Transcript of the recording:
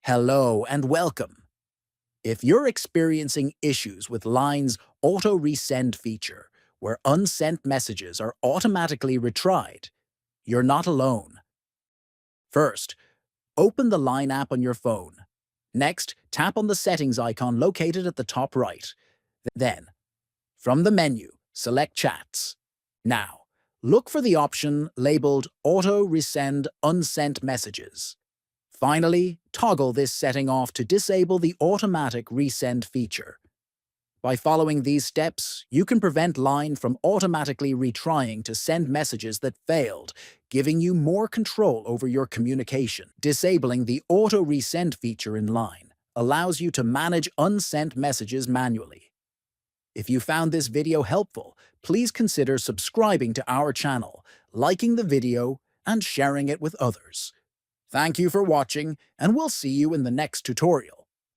Hello and welcome. If you're experiencing issues with Line's Auto-Resend feature, where unsent messages are automatically retried, you're not alone. First, open the Line app on your phone. Next, tap on the settings icon located at the top right. Then, from the menu, select Chats. Now, look for the option labeled Auto-Resend Unsent Messages. Finally, toggle this setting off to disable the automatic resend feature. By following these steps, you can prevent Line from automatically retrying to send messages that failed, giving you more control over your communication. Disabling the auto-resend feature in Line allows you to manage unsent messages manually. If you found this video helpful, please consider subscribing to our channel, liking the video, and sharing it with others. Thank you for watching, and we'll see you in the next tutorial.